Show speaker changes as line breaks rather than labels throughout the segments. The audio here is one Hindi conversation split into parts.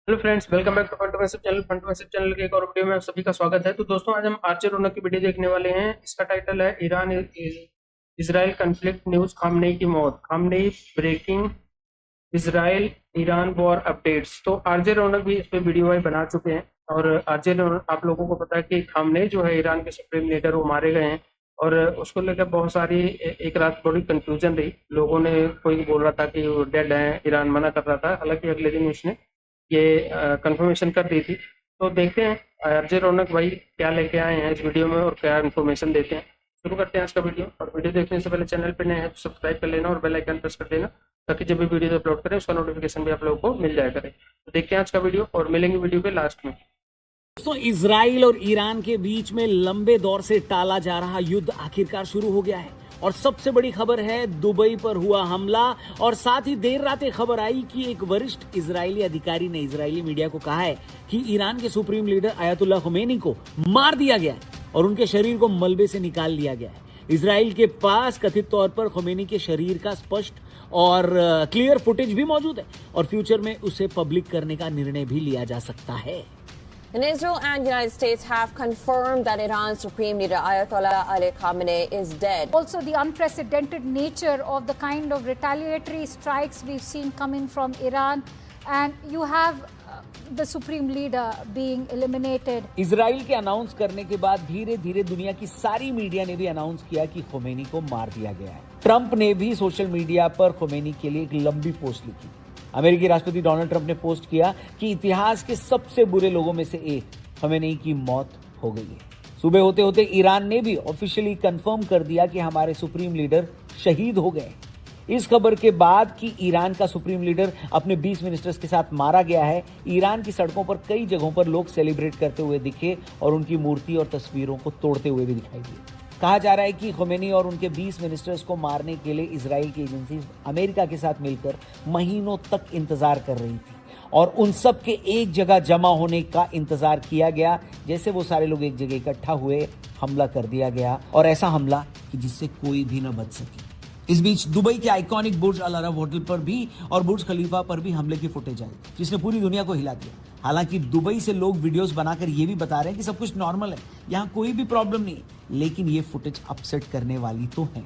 Hello friends, welcome back to fund channel के एक और वीडियो में आप सभी का स्वागत है। तो दोस्तों, आज हम आर्चर रौनक की वीडियो देखने वाले हैं। इसका टाइटल है Iran Israel conflict news, Khamenei की मौत, Khamenei breaking Israel Iran war updates. तो आरजे रौनक भी इस पे वीडियो भाई बना चुके हैं। और आरजे रौनक, आप लोगों को पता है कि खामनेई जो है ईरान के सुप्रीम लीडर, वो मारे गए हैं। और उसको लेकर बहुत सारी एक रात बड़ी कंफ्यूजन रही। लोगों ने, कोई बोल रहा था कि वो डेड है, ईरान मना कर रहा था। हालांकि अगले दिन उसने ये कंफर्मेशन कर दी थी। तो देखते हैं आरजे रौनक भाई क्या लेके आए हैं इस वीडियो में और क्या इन्फॉर्मेशन देते हैं। शुरू करते हैं आज का वीडियो। और वीडियो देखने से पहले चैनल पर नए हैं तो सब्सक्राइब कर लेना और बेल आइकन प्रेस कर देना, ताकि जब भी वीडियो अपलोड करें उसका नोटिफिकेशन भी आप लोगों को मिल जाया करे। तो देखते हैं आज का वीडियो और मिलेंगे वीडियो के लास्ट में।
दोस्तों, इजराइल और ईरान के बीच में लंबे दौर से टाला जा रहा युद्ध आखिरकार शुरू हो गया है। और सबसे बड़ी खबर है दुबई पर हुआ हमला। और साथ ही देर रात एक खबर आई कि एक वरिष्ठ इजरायली अधिकारी ने इजरायली मीडिया को कहा है कि ईरान के सुप्रीम लीडर अयतुल्लाह खुमैनी को मार दिया गया है और उनके शरीर को मलबे से निकाल लिया गया है। इजराइल के पास कथित तौर पर खुमैनी के शरीर का स्पष्ट और क्लियर फुटेज भी मौजूद है और फ्यूचर में उसे पब्लिक करने का निर्णय भी लिया जा सकता है।
And Israel and the United States have confirmed that Iran's Supreme Leader Ayatollah Ali Khamenei is dead.
Also, the unprecedented nature of the kind of retaliatory strikes we've seen coming from Iran, and you have the Supreme Leader being eliminated.
Israel के अनाउंस करने के बाद धीरे धीरे दुनिया की सारी मीडिया ने भी अनाउंस किया कि खुमैनी को मार दिया गया है। ट्रंप ने भी सोशल मीडिया पर खुमैनी के लिए एक लंबी पोस्ट लिखी। अमेरिकी राष्ट्रपति डोनाल्ड ट्रंप ने पोस्ट किया कि इतिहास के सबसे बुरे लोगों में से एक, खमेनेई की मौत हो गई है। सुबह होते होते ईरान ने भी ऑफिशियली कंफर्म कर दिया कि हमारे सुप्रीम लीडर शहीद हो गए। इस खबर के बाद कि ईरान का सुप्रीम लीडर अपने 20 मिनिस्टर्स के साथ मारा गया है, ईरान की सड़कों पर कई जगहों पर लोग सेलिब्रेट करते हुए दिखे और उनकी मूर्ति और तस्वीरों को तोड़ते हुए भी दिखाई दिए। कहा जा रहा है कि खुमैनी और उनके 20 मिनिस्टर्स को मारने के लिए इजराइल की एजेंसीज अमेरिका के साथ मिलकर महीनों तक इंतजार कर रही थी और उन सब के एक जगह जमा होने का इंतजार किया गया। जैसे वो सारे लोग एक जगह इकट्ठा हुए, हमला कर दिया गया, और ऐसा हमला कि जिससे कोई भी न बच सके। इस बीच दुबई के आइकॉनिक बुर्ज अल अरब होटल पर भी और बुर्ज खलीफा पर भी हमले की फुटेज आई, जिसने पूरी दुनिया को हिला दिया। हालांकि दुबई से लोग वीडियोस बनाकर ये भी बता रहे हैं कि सब कुछ नॉर्मल है, यहाँ कोई भी प्रॉब्लम नहीं है, लेकिन ये फुटेज अपसेट करने वाली तो है।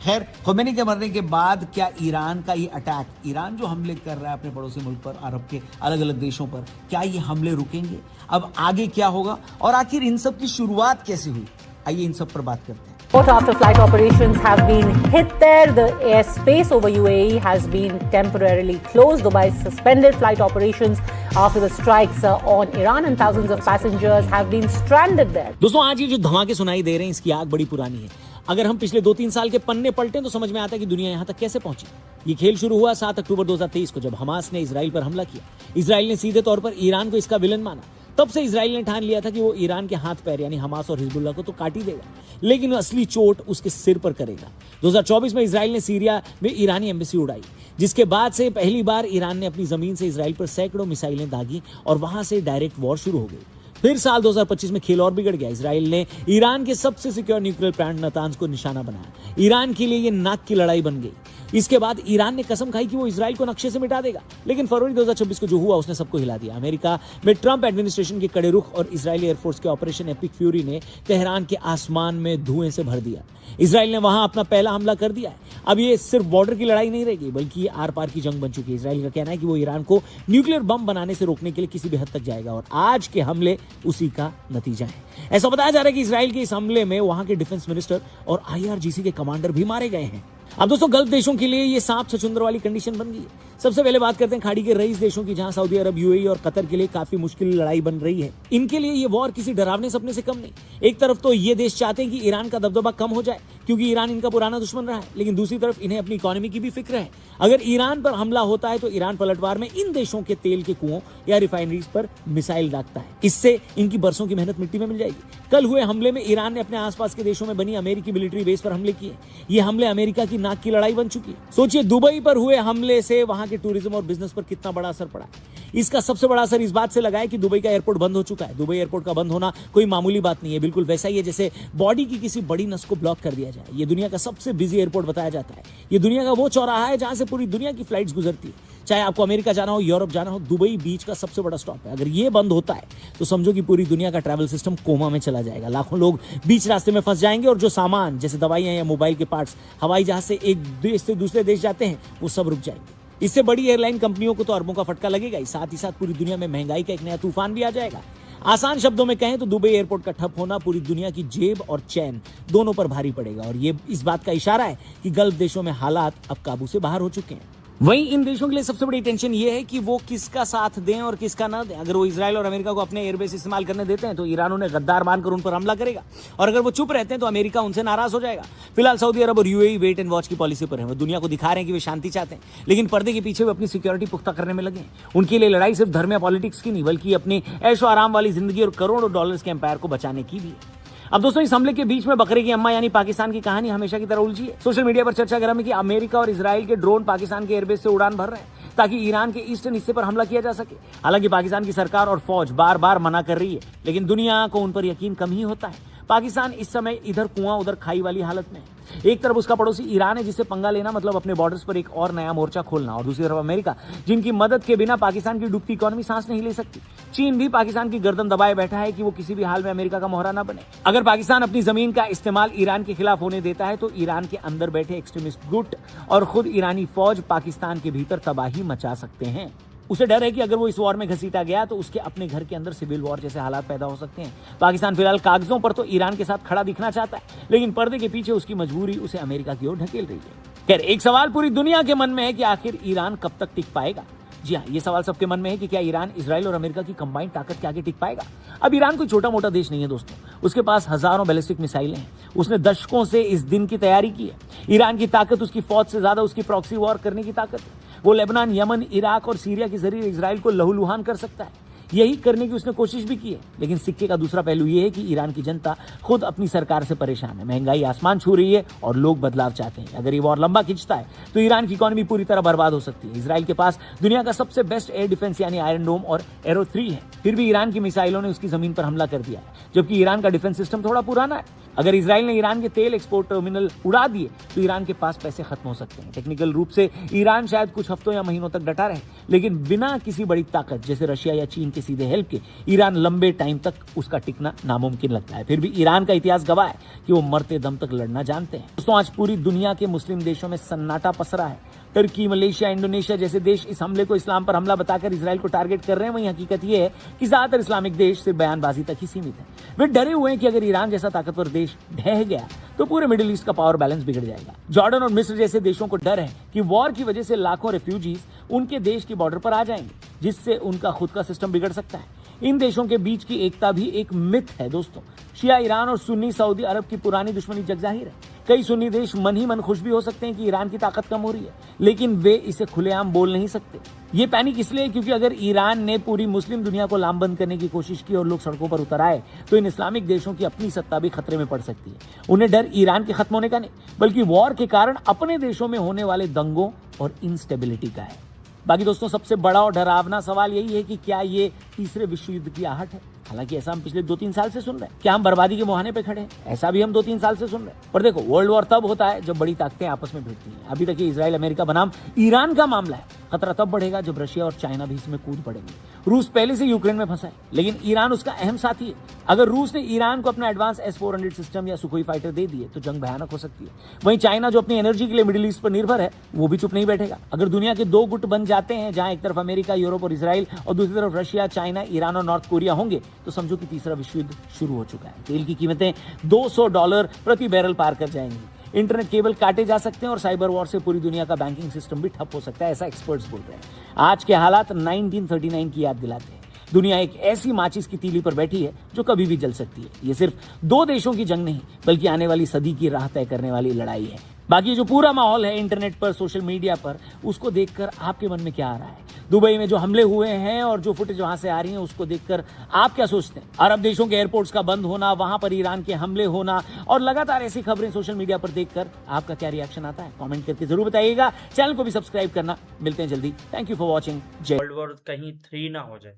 खैर, खुमैनी के मरने के बाद क्या ईरान का ये अटैक, ईरान जो हमले कर रहा है अपने पड़ोसी मुल्क पर, अरब के अलग अलग देशों पर, क्या ये हमले रुकेंगे? अब आगे क्या होगा और आखिर इन सब की शुरुआत कैसे हुई? आइए इन सब पर बात करते हैं।
After flight operations have been hit there, the airspace over UAE has been temporarily closed. Dubai suspended flight operations after the strikes on Iran, and thousands of passengers have been stranded there.
दोस्तों, आज ये जो धमाके सुनाई दे रहे हैं, इसकी आग बड़ी पुरानी है। अगर हम पिछले 2-3 साल के पन्ने पलटें तो समझ में आता है कि दुनिया यहां तक कैसे पहुंची। ये खेल शुरू हुआ 7 अक्टूबर 2023 को, जब हमास ने इजराइल पर हमला किया। इजराइल ने सीधे तौर पर ईरान को इसका विलन माना। तब से इजराइल ने ठान लिया था कि वो ईरान के हाथ पैर यानी हमास और हिजबुल्लाह को तो काट ही देगा, लेकिन असली चोट उसके सिर पर करेगा। 2024 में इजराइल ने सीरिया में ईरानी एम्बेसी उड़ाई, जिसके बाद से पहली बार ईरान ने अपनी जमीन से इजराइल पर सैकड़ों मिसाइलें दागी और वहां से डायरेक्ट वॉर शुरू हो गई। फिर साल 2025 में खेल और बिगड़ गया। इजराइल ने ईरान के सबसे सिक्योर न्यूक्लियर प्लांट नतांज को निशाना बनाया। ईरान के लिए ये नाक की लड़ाई बन गई। इसके बाद ईरान ने कसम खाई कि वो इजराइल को नक्शे से मिटा देगा, लेकिन फरवरी 2026 को जो हुआ उसने सबको हिला दिया। अमेरिका में ट्रंप एडमिनिस्ट्रेशन के कड़े रुख और इजरायली एयरफोर्स के ऑपरेशन एपिक फ्यूरी ने तेहरान के आसमान में धुएं से भर दिया। इजराइल ने वहां अपना पहला हमला कर दिया है। अब ये सिर्फ बॉर्डर की लड़ाई नहीं रहेगी, बल्कि ये आर पार की जंग बन चुकी है। इजराइल का कहना है कि वो ईरान को न्यूक्लियर बम बनाने से रोकने के लिए किसी भी हद तक जाएगा और आज के हमले उसी का नतीजा है। ऐसा बताया जा रहा है कि इजराइल के इस हमले में वहां के डिफेंस मिनिस्टर और IRGC के कमांडर भी मारे गए हैं। अब दोस्तों, गल्फ देशों के लिए ये सांप छछूंदर वाली कंडीशन बन गई है। सबसे पहले बात करते हैं खाड़ी के रईस देशों की, जहां सऊदी अरब, UAE और कतर के लिए काफी मुश्किल लड़ाई बन रही है। इनके लिए ये वॉर किसी डरावने सपने से कम नहीं। एक तरफ तो ये देश चाहते हैं कि ईरान का दबदबा कम हो जाए, क्योंकि ईरान इनका पुराना दुश्मन रहा है, लेकिन दूसरी तरफ इन्हें अपनी इकोनॉमी की भी फिक्र है। अगर ईरान पर हमला होता है तो ईरान पलटवार में इन देशों के तेल के कुओं या रिफाइनरीज पर मिसाइल दागता है। इससे इनकी बरसों की मेहनत मिट्टी में मिल जाएगी। कल हुए हमले में ईरान ने अपने आसपास के देशों में बनी अमेरिकी मिलिट्री बेस पर हमले किए। ये हमले अमेरिका की नाक की लड़ाई बन चुकी है। सोचिए, दुबई पर हुए हमले से वहां के टूरिज्म और बिजनेस पर कितना बड़ा असर पड़ा है। इसका सबसे बड़ा असर इस बात से लगा है कि दुबई का एयरपोर्ट बंद हो चुका है। दुबई एयरपोर्ट का बंद होना कोई मामूली बात नहीं है, बिल्कुल वैसा ही है जैसे बॉडी की किसी बड़ी नस को ब्लॉक कर दिया जाए। ये दुनिया का सबसे बिजी एयरपोर्ट बताया जाता है। ये दुनिया का वो चौराहा है जहां से पूरी दुनिया की फ्लाइट्स गुजरती है। चाहे आपको अमेरिका जाना हो, यूरोप जाना हो, दुबई बीच का सबसे बड़ा स्टॉप है। अगर ये बंद होता है तो समझो कि पूरी दुनिया का ट्रैवल सिस्टम कोमा में चला जाएगा। लाखों लोग बीच रास्ते में फंस जाएंगे और जो सामान जैसे दवाइयां या मोबाइल के पार्ट्स हवाई जहाज से एक देश से दूसरे देश जाते हैं वो सब रुक जाएंगे। इससे बड़ी एयरलाइन कंपनियों को तो अरबों का फटका लगेगा ही, साथ ही साथ पूरी दुनिया में महंगाई का एक नया तूफान भी आ जाएगा। आसान शब्दों में कहें तो दुबई एयरपोर्ट का ठप होना पूरी दुनिया की जेब और चैन दोनों पर भारी पड़ेगा और ये इस बात का इशारा है कि गल्फ देशों में हालात अब काबू से बाहर हो चुके हैं। वहीं इन देशों के लिए सबसे बड़ी टेंशन ये है कि वो किसका साथ दें और किसका ना दें। अगर वो इजराइल और अमेरिका को अपने एयरबेस इस्तेमाल करने देते हैं तो ईरान उन्हें गद्दार मानकर उन पर हमला करेगा और अगर वो चुप रहते हैं तो अमेरिका उनसे नाराज हो जाएगा। फिलहाल सऊदी अरब और यूएई वेट एंड वॉच की पॉलिसी पर है। वो दुनिया को दिखा रहे हैं कि वे शांति चाहते हैं, लेकिन पर्दे के पीछे वे अपनी सिक्योरिटी पुख्ता करने में लगे हैं। उनके लिए लड़ाई सिर्फ धर्म या पॉलिटिक्स की नहीं बल्कि अपनी ऐशो आराम वाली जिंदगी और करोड़ों डॉलर्स के एम्पायर को बचाने की भी है। अब दोस्तों इस हमले के बीच में बकरे की अम्मा यानी पाकिस्तान की कहानी हमेशा की तरह उलझी है। सोशल मीडिया पर चर्चा गर्म है कि अमेरिका और इजराइल के ड्रोन पाकिस्तान के एयरबेस से उड़ान भर रहे हैं ताकि ईरान के ईस्टर्न हिस्से पर हमला किया जा सके। हालांकि पाकिस्तान की सरकार और फौज बार बार मना कर रही है, लेकिन दुनिया को उन पर यकीन कम ही होता है। पाकिस्तान इस समय इधर कुआं उधर खाई वाली हालत में है। एक तरफ उसका पड़ोसी ईरान है जिससे पंगा लेना मतलब अपने बॉर्डर्स पर एक और नया मोर्चा खोलना, और दूसरी तरफ अमेरिका जिनकी मदद के बिना पाकिस्तान की डूबती इकोनॉमी सांस नहीं ले सकती। चीन भी पाकिस्तान की गर्दन दबाए बैठा है कि वो किसी भी हाल में अमेरिका का मोहरा ना बने। अगर पाकिस्तान अपनी जमीन का इस्तेमाल ईरान के खिलाफ होने देता है तो ईरान के अंदर बैठे एक्सट्रीमिस्ट गुट और खुद ईरानी फौज पाकिस्तान के भीतर तबाही मचा सकते हैं। उसे डर है कि अगर वो इस वॉर में घसीटा गया तो उसके अपने घर के अंदर सिविल वॉर जैसे हालात पैदा हो सकते हैं। पाकिस्तान फिलहाल कागजों पर तो ईरान के साथ खड़ा दिखना चाहता है, लेकिन पर्दे के पीछे उसकी मजबूरी उसे अमेरिका की ओर ढकेल रही है। खैर, एक सवाल पूरी दुनिया के मन में है कि आखिर ईरान कब तक टिक पाएगा। जी हाँ, ये सवाल सबके मन में है कि क्या ईरान इजराइल और अमेरिका की कंबाइंड ताकत के आगे टिक पाएगा। अब ईरान कोई छोटा मोटा देश नहीं है दोस्तों, उसके पास हजारों बैलिस्टिक मिसाइलें हैं। उसने दशकों से इस दिन की तैयारी की है। ईरान की ताकत उसकी फौज से ज्यादा उसकी प्रॉक्सी वॉर करने की ताकत है। वो लेबनान, यमन, इराक और सीरिया के जरिए इजराइल को लहूलुहान कर सकता है। यही करने की उसने कोशिश भी की है, लेकिन सिक्के का दूसरा पहलू यह है कि ईरान की जनता खुद अपनी सरकार से परेशान है। महंगाई आसमान छू रही है और लोग बदलाव चाहते हैं। अगर ये वॉर लंबा खिंचता है तो ईरान की इकोनॉमी पूरी तरह बर्बाद हो सकती है। इजराइल के पास दुनिया का सबसे बेस्ट एयर डिफेंस यानी आयरन डोम और एरो 3 है, फिर भी ईरान की मिसाइलों ने उसकी जमीन पर हमला कर दिया है, जबकि ईरान का डिफेंस सिस्टम थोड़ा पुराना है। अगर इजराइल ने ईरान के तेल एक्सपोर्ट टर्मिनल उड़ा दिए तो ईरान के पास पैसे खत्म हो सकते हैं। टेक्निकल रूप से ईरान शायद कुछ हफ्तों या महीनों तक डटा रहे, लेकिन बिना किसी बड़ी ताकत जैसे रशिया या चीन के सीधे हेल्प के ईरान लंबे टाइम तक उसका टिकना नामुमकिन लगता है। फिर भी ईरान का इतिहास गवाह है कि वो मरते दम तक लड़ना जानते हैं। दोस्तों, आज पूरी दुनिया के मुस्लिम देशों में सन्नाटा पसरा है। टर्की, मलेशिया, इंडोनेशिया जैसे देश इस हमले को इस्लाम पर हमला बताकर इजराइल को टारगेट कर रहे हैं। वहीं हकीकत यह है कि ज्यादातर इस्लामिक देश सिर्फ बयानबाजी तक ही सीमित है। वे डरे हुए हैं कि अगर ईरान जैसा ताकतवर देश ढह गया तो पूरे मिडिल ईस्ट का पावर बैलेंस बिगड़ जाएगा। जॉर्डन और मिस्र जैसे देशों को डर है कि वॉर की वजह से लाखों रेफ्यूजीज उनके देश की बॉर्डर पर आ जाएंगे, जिससे उनका खुद का सिस्टम बिगड़ सकता है। इन देशों के बीच की एकता भी एक मिथ है दोस्तों। शिया ईरान और सुन्नी सऊदी अरब की पुरानी दुश्मनी जगजाहिर है। कई सुन्नी देश मन ही मन खुश भी हो सकते हैं कि ईरान की ताकत कम हो रही है, लेकिन वे इसे खुलेआम बोल नहीं सकते। ये पैनिक इसलिए क्योंकि अगर ईरान ने पूरी मुस्लिम दुनिया को लामबंद करने की कोशिश की और लोग सड़कों पर उतर आए तो इन इस्लामिक देशों की अपनी सत्ता भी खतरे में पड़ सकती है। उन्हें डर ईरान के खत्म होने का नहीं, बल्कि वॉर के कारण अपने देशों में होने वाले दंगों और इंस्टेबिलिटी का है। बाकी दोस्तों, सबसे बड़ा और डरावना सवाल यही है कि क्या ये तीसरे विश्व युद्ध की आहट है। हालांकि ऐसा हम पिछले 2-3 साल से सुन रहे हैं। क्या हम बर्बादी के मुहाने पे खड़े हैं? ऐसा भी हम 2-3 साल से सुन रहे हैं। पर देखो, वर्ल्ड वॉर तब होता है जब बड़ी ताकतें आपस में भिड़ती हैं। अभी तक ये इजराइल अमेरिका बनाम ईरान का मामला है। खतरा तब बढ़ेगा जब रशिया और चाइना भी इसमें कूद पड़ेंगे। रूस पहले से यूक्रेन में फंसा है, लेकिन ईरान उसका अहम साथी है। अगर रूस ने ईरान को अपना एडवांस S-400 सिस्टम या सुखोई फाइटर दे दिए तो जंग भयानक हो सकती है। वहीं चाइना जो अपनी एनर्जी के लिए मिडिल ईस्ट पर निर्भर है, वो भी चुप नहीं बैठेगा। अगर दुनिया के 2 गुट बन जाते हैं, जहां एक तरफ अमेरिका, यूरोप और इजराइल और दूसरी तरफ रशिया, चाइना, ईरान और नॉर्थ कोरिया होंगे, तो समझो कि तीसरा विश्व युद्ध शुरू हो चुका है। तेल की कीमतें $200 प्रति बैरल पार कर जाएंगी। इंटरनेट केबल काटे जा सकते हैं और साइबर वॉर से पूरी दुनिया का बैंकिंग सिस्टम भी ठप हो सकता है, ऐसा एक्सपर्ट्स बोल रहे हैं। आज के हालात 1939 की याद दिलाते हैं। दुनिया एक ऐसी माचिस की तीली पर बैठी है जो कभी भी जल सकती है। ये सिर्फ 2 देशों की जंग नहीं, बल्कि आने वाली सदी की राह तय करने वाली लड़ाई है। बाकी जो पूरा माहौल है इंटरनेट पर, सोशल मीडिया पर, उसको देखकर आपके मन में क्या आ रहा है? दुबई में जो हमले हुए हैं और जो फुटेज वहां से आ रही है, उसको देखकर आप क्या सोचते हैं? अरब देशों के एयरपोर्ट्स का बंद होना, वहां पर ईरान के हमले होना और लगातार ऐसी खबरें सोशल मीडिया पर देखकर आपका क्या रिएक्शन आता है? कमेंट करके जरूर बताइएगा। चैनल को भी सब्सक्राइब करना। मिलते हैं जल्दी। Thank you for watching. जय।
वर्ल्ड वॉर कहीं 3 ना हो जाए।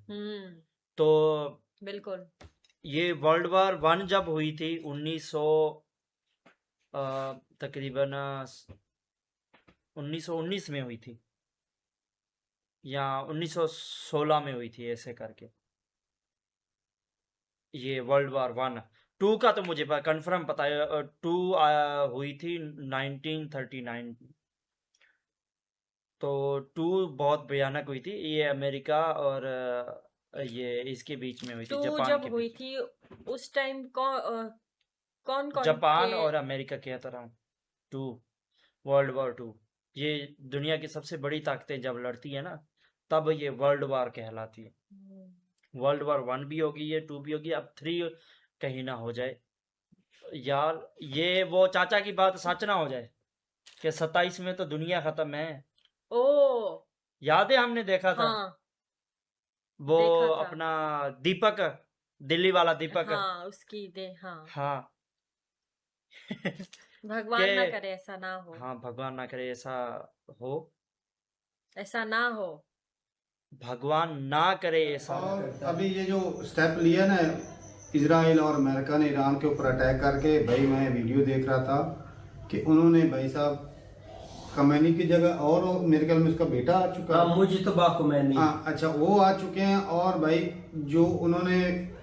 तो
बिल्कुल।
ये वर्ल्ड वॉर 1 जब हुई थी 1900 तकरीबन 1919 में हुई थी। या 1916 में हुई थी ऐसे करके। ये वर्ल्ड वार 1 2 का तो मुझे कंफर्म पता है। 2 हुई थी 1939 में। तो 2 बहुत भयानक हुई थी। ये अमेरिका और ये इसके बीच में हुई थी,
तो
जापान
जब
के
हुई
बीच।
थी उस टाइम कौन कौन
जापान
के
और अमेरिका कहता रहा हूँ। 2 वर्ल्ड वार 2 ये दुनिया की सबसे बड़ी ताकतें जब लड़ती है ना, तब ये वर्ल्ड वार कहलाती है। वर्ल्ड वार 1 भी होगी, ये 2 भी होगी, अब 3 कहीं ना हो जाए यार। ये वो चाचा की बात सच ना हो जाए कि 27 में तो दुनिया खत्म है।
ओ
याद है हमने देखा था
हाँ
वो
देखा था।
अपना दीपक, दिल्ली वाला दीपक।
हाँ उसकी दे हाँ
हाँ
भगवान ना
के
करे ऐसा ना हो,
हाँ भगवान ना करे ऐसा हो,
ऐसा ना हो।
भगवान ना करे ऐसा हो।
और अभी ये जो स्टेप लिया ना इजराइल और अमेरिका ने ईरान के ऊपर अटैक करके, भाई मैं वीडियो देख रहा था कि उन्होंने भाई साहब खमैनी की जगह, और मेरे ख्याल में उसका बेटा आ चुका है।
मुज्तबा खुमैनी।
हाँ अच्छा, वो आ चुके हैं। और भाई जो उन्होंने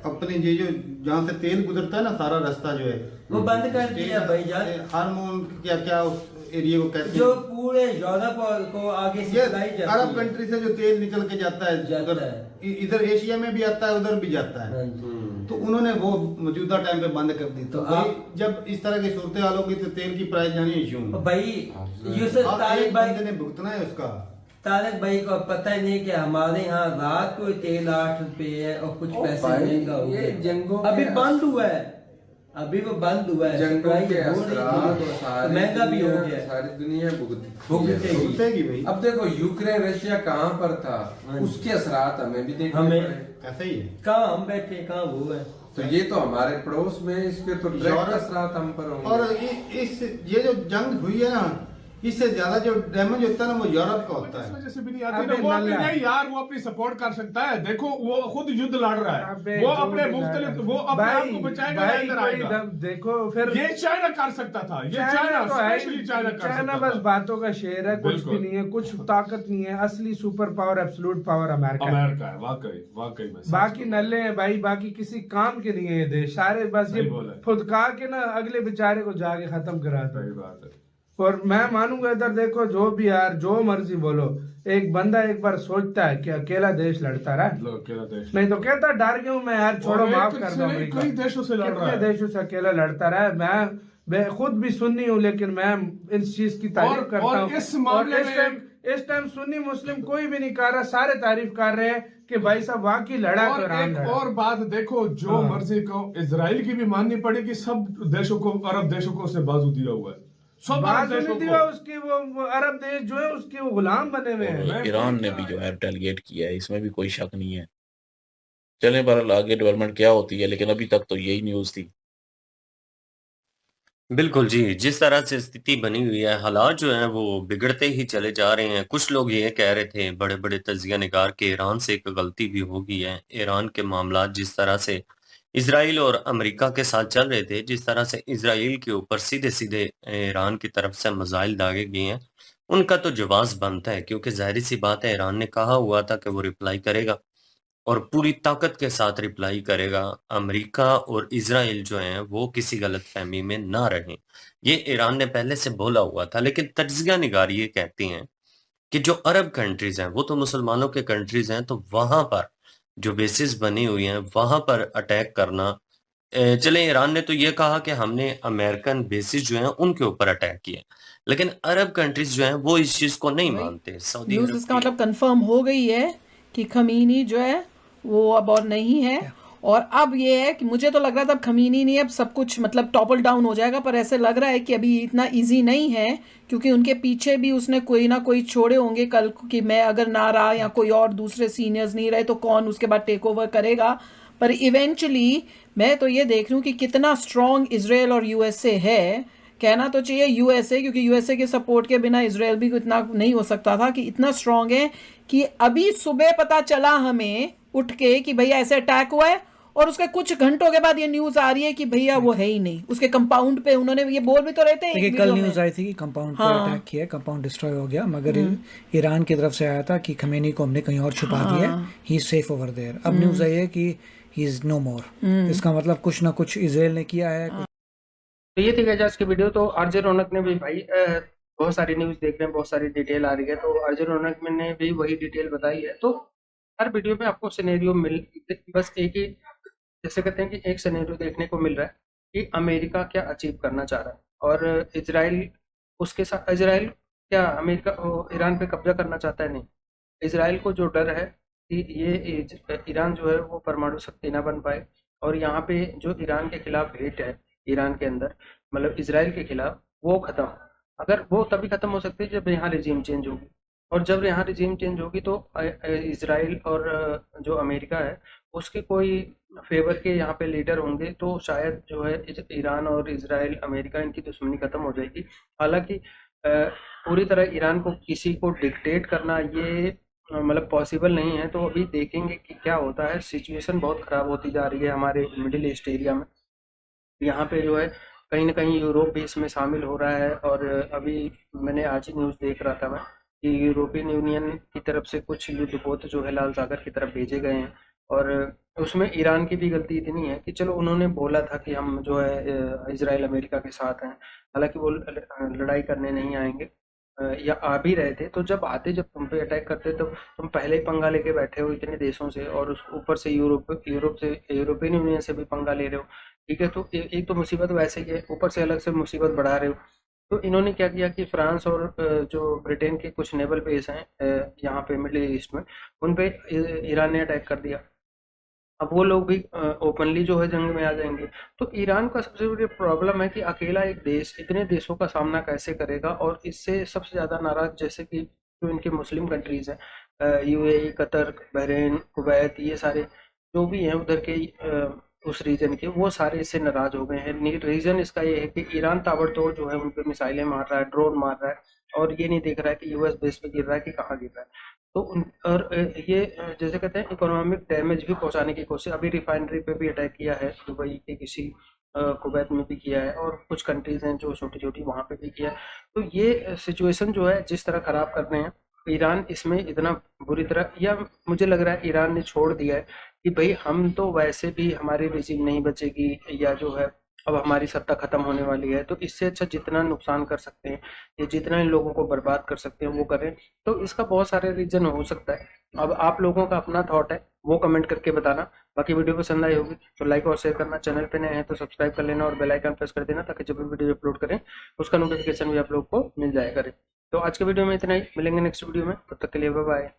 अपने ये जो जहाँ से तेल गुजरता है ना सारा रास्ता जो है
वो बंद कर दिया भाई जान।
हार्मोन क्या क्या उस एरिया को कहते
जो
हैं,
पूरे यूरोप को आगे से
ये
लाई जाती
अरब
है।
कंट्री से जो तेल निकल के जाता है
जाता
उधर,
है।
इधर एशिया में भी आता है, उधर भी जाता है।
हाँ जी।
तो उन्होंने वो मौजूदा टाइम पे बंद कर दी। तो
तो
भाई जब इस तरह की सूरत हाल होगी तो तेल की प्राइस जानी है क्यों?
भाई यूसुफ
और
तारिक
एक
भाई,
बंदे ने भुगतना है उसका।
तारिक भाई को पता ही नहीं कि हमारे यहाँ रात को तेल 8 रुपए है और कुछ पैसे महंगा हो
ये
गया।
जंगों
अभी
के
बंद हुआ है, अभी वो बंद हुआ है।
जंगों
सप्लाई
के
हो रही
असरात
थी,
सारी
महंगा भी हो
दुनिया-
गया है।
सारी दुनिया
भुगतेगी।
भुगतेगी भाई।
अब देखो यूक्रेन रशिया कहाँ पर था,
हाँ।
उसके असरात हमें भी देखने
हमें-
पड़े।
ऐसा ही है।
कहाँ हम बैठे कहाँ वो है।
तो ये तो हमारे पड़ोस में, इसके तो डायरेक्ट
यूरोप-
असरात हम पर होंगे।
और इस ये जो जंग हुई है ना, इससे ज्यादा जो डैमेज होता है ना वो यूरोप का होता
इस
है।
वजह से भी नहीं आती ना, वो अपनी नहीं यार, वो अपनी सपोर्ट कर सकता है। देखो वो खुद युद्ध लड़ रहा है, वो अपने मुख्तलिफ, वो अपने आप को बचाएगा या अंदर आएगा।
देखो फिर
ये चाइना कर सकता था, ये चाइना
तो है,
स्पेशली चाइना कर
चाइना
सकता
बस
था।
बातों का शेर है, कुछ भी
बिल्कुल।
नहीं है, कुछ ताकत नहीं है। असली super power, absolute power America है।
अमेरिका है, वाकई वाकई में।
बाकी नल्ले हैं भाई, बाकी किसी काम के नहीं है ये देश। सारे बस ये
सही बोला।
फुदका के ना अगले बेचारे को जाके खत्म करा दो।
सही बात है।
और मैं मानूंगा इधर देखो, जो भी यार जो मर्जी बोलो, एक बंदा एक बार सोचता है कि अकेला देश लड़ता रहा,
लोग अकेला देश
नहीं तो कहता डर गया हूं मैं यार, छोड़ो
और
माफ
एक
कर
से
दो
नहीं,
अमेरिका।
कई देशों से लड़ रहा
कितने
है।
देशों से अकेला लड़ता रहा है। मैं खुद भी सुन्नी हूँ, लेकिन मैं इस चीज की तारीफ करता
और
हूँ।
इस मामले में
इस टाइम सुन्नी मुस्लिम कोई भी नहीं कर रहा, सारे तारीफ कर रहे हैं कि भाई साहब वाकई लड़ा तो
और
ईरान
एक
लड़ा।
और बात देखो, जो
हाँ।
मर्जी को इजराइल की भी माननी पड़ेगी। सब देशों को, अरब देशों को उसने बाजू दिया हुआ है। सब अरब
बात
देशों
नहीं
को।
दिया उसकी, वो अरब देश जो है उसके वो गुलाम बने हुए हैं।
ईरान ने भी जो है रिटेलिएट किया है, इसमें भी कोई शक नहीं है। चलें बहरहाल आगे डेवलपमेंट क्या होती है, लेकिन अभी तक तो यही न्यूज़ थी।
बिल्कुल जी, जिस तरह से स्थिति बनी हुई है, हालात जो हैं वो बिगड़ते ही चले जा रहे हैं। कुछ लोग ये कह रहे थे, बड़े-बड़े तज्ज़िया निगार, के ईरान से एक गलती भी हो गई है। ईरान के मामलात जिस तरह से इज़राइल और अमेरिका के साथ चल रहे थे, जिस तरह से इज़राइल के ऊपर सीधे-सीधे ईरान की तरफ से मिसाइल दागे गए हैं, उनका तो जवाब बनता है, क्योंकि ज़ाहिर-सी बात है, ईरान ने कहा हुआ था कि वो रिप्लाई करेगा और पूरी ताकत के साथ रिप्लाई करेगा। अमेरिका और इज़राइल जो हैं वो किसी गलतफहमी में ना रहें, ये ईरान ने पहले से बोला हुआ था। लेकिन तज्ज़िया निगार ये कहते हैं कि जो अरब कंट्रीज़ हैं वो तो मुसलमानों के कंट्रीज़ हैं, तो वहाँ पर जो बेसिस बनी हुई हैं वहाँ पर अटैक करना, चले ईरान ने तो ये कहा कि हमने अमेरिकन बेसिस जो हैं उनके ऊपर अटैक किया, लेकिन अरब कंट्रीज़ जो हैं वो इस चीज़ को नहीं मानते। सऊदी
न्यूज़
अरब
इसका
की
मतलब कंफर्म हो गई है कि खमीनी जो है वो अब और नहीं है। और अब ये है कि मुझे तो लग रहा था अब खमीनी नहीं, अब सब कुछ मतलब टॉपल डाउन हो जाएगा, पर ऐसे लग रहा है कि अभी इतना इजी नहीं है, क्योंकि उनके पीछे भी उसने कोई ना कोई छोड़े होंगे कल को कि मैं अगर ना रहा या कोई और दूसरे सीनियर्स नहीं रहे तो कौन उसके बाद टेक ओवर करेगा। पर इवेंचुअली मैं तो ये देख रही हूँ कि कितना स्ट्रॉन्ग इजराइल और यूएसए है। कहना तो चाहिए यूएसए, क्योंकि यूएसए के सपोर्ट के बिना इजराइल भी इतना नहीं हो सकता था, कि इतना स्ट्रॉन्ग है कि अभी सुबह पता चला हमें उठ के कि भैया ऐसे अटैक हुआ है, और उसके कुछ घंटों के बाद ये न्यूज आ रही है कि भैया वो है ही नहीं उसके कंपाउंड पे। उन्होंने ये बोल भी तो रहे थे
देखिए, कल न्यूज आई थी कि कंपाउंड पे अटैक किया, कंपाउंड डिस्ट्रॉय हो गया, मगर ईरान की तरफ से आया था कि खमेनी को हमने कहीं और छुपा दिया, he is safe over there. अब न्यूज आई है कि ही इज नो मोर। इसका मतलब कुछ ना कुछ इजराइल ने किया है।
तो ये थी गाइस आज की वीडियो। तो आरजे रौनक ने भी भाई बहुत सारी न्यूज देख रहे हैं, बहुत सारी डिटेल आ रही है, तो आरजे रौनक ने भी वही डिटेल बताई है। तो हर वीडियो में आपको सिनेरियो बस एक ही, जैसे कहते हैं कि एक सिनेरियो देखने को मिल रहा है कि अमेरिका क्या अचीव करना चाह रहा है और इजराइल उसके साथ, इजराइल क्या अमेरिका ईरान पे कब्जा करना चाहता है? नहीं, इजराइल को जो डर है कि ये ईरान जो है वो परमाणु शक्ति ना बन पाए, और यहाँ पे जो ईरान के खिलाफ हेट है ईरान के अंदर, मतलब इजराइल के खिलाफ, वो खत्म। अगर वो तभी खत्म हो सकती है जब यहाँ रिजीम चेंज होगी, और जब यहाँ रिजीम चेंज होगी तो इजराइल और जो अमेरिका है उसके कोई फेवर के यहाँ पे लीडर होंगे, तो शायद जो है ईरान और इजराइल अमेरिका इनकी दुश्मनी खत्म हो जाएगी। हालांकि पूरी तरह ईरान को किसी को डिक्टेट करना ये मतलब पॉसिबल नहीं है। तो अभी देखेंगे कि क्या होता है। सिचुएशन बहुत ख़राब होती जा रही है हमारे मिडिल ईस्ट एरिया में। यहाँ पे जो है कहीं ना कहीं यूरोप भी इसमें शामिल हो रहा है, और अभी मैंने आज ही न्यूज़ देख रहा था मैं कि यूरोपियन यूनियन की तरफ से कुछ युद्धपोत जो है लाल सागर की तरफ भेजे गए हैं, और उसमें ईरान की भी गलती इतनी है कि चलो उन्होंने बोला था कि हम जो है इजराइल अमेरिका के साथ हैं, हालांकि वो लड़ाई करने नहीं आएंगे या आ भी रहे थे। तो जब आते, जब तुम पे अटैक करते, तो तुम पहले ही पंगा लेके बैठे हो इतने देशों से, और उस ऊपर से यूरोप से, यूरोपियन यूनियन से भी पंगा ले रहे हो, ठीक है। तो एक तो मुसीबत वैसे ही है, ऊपर से अलग से मुसीबत बढ़ा रहे हो। तो इन्होंने क्या किया कि फ्रांस और जो ब्रिटेन के कुछ नेवल बेस हैं यहाँ पे मिडिल ईस्ट में, उन पे ईरान ने अटैक कर दिया। अब वो लोग भी ओपनली जो है जंग में आ जाएंगे। तो ईरान का सबसे बड़ी प्रॉब्लम है कि अकेला एक देश इतने देशों का सामना कैसे करेगा, और इससे सबसे ज़्यादा नाराज जैसे कि जो इनके मुस्लिम कंट्रीज़ हैं, यूएई, कतर, बहरीन, कुवैत, ये सारे जो भी हैं उधर के उस रीजन के, वो सारे इससे नाराज हो गए हैं। रीज़न इसका ये है कि ईरान ताबड़तोड़ जो है उन पर मिसाइलें मार रहा है, ड्रोन मार रहा है, और ये नहीं देख रहा है कि यूएस बेस पे गिर रहा है कि कहाँ गिर रहा है। तो और ये जैसे कहते हैं इकोनॉमिक डैमेज भी पहुंचाने की कोशिश, अभी रिफाइनरी पे भी अटैक किया है, दुबई के किसी कुवैत में भी किया है, और कुछ कंट्रीज हैं जो छोटी छोटी वहाँ पे भी किया है। तो ये सिचुएशन जो है जिस तरह ख़राब कर रहे हैं, ईरान इसमें इतना बुरी तरह, या मुझे लग रहा है ईरान ने छोड़ दिया है कि भाई हम तो वैसे भी हमारी रिजीम नहीं बचेगी, या जो है अब हमारी सत्ता खत्म होने वाली है, तो इससे अच्छा जितना नुकसान कर सकते हैं या जितना इन लोगों को बर्बाद कर सकते हैं वो करें। तो इसका बहुत सारे रीजन हो सकता है। अब आप लोगों का अपना थॉट है, वो कमेंट करके बताना। बाकी वीडियो पसंद आई होगी तो लाइक और शेयर करना, चैनल पे नए हैं तो सब्सक्राइब कर लेना और बेल आइकन प्रेस कर देना, ताकि जब भी वीडियो अपलोड करें उसका नोटिफिकेशन भी आप लोग को मिल जाया करे। तो आज के वीडियो में इतना ही, मिलेंगे नेक्स्ट वीडियो में, तब तक के लिए बाय बाय।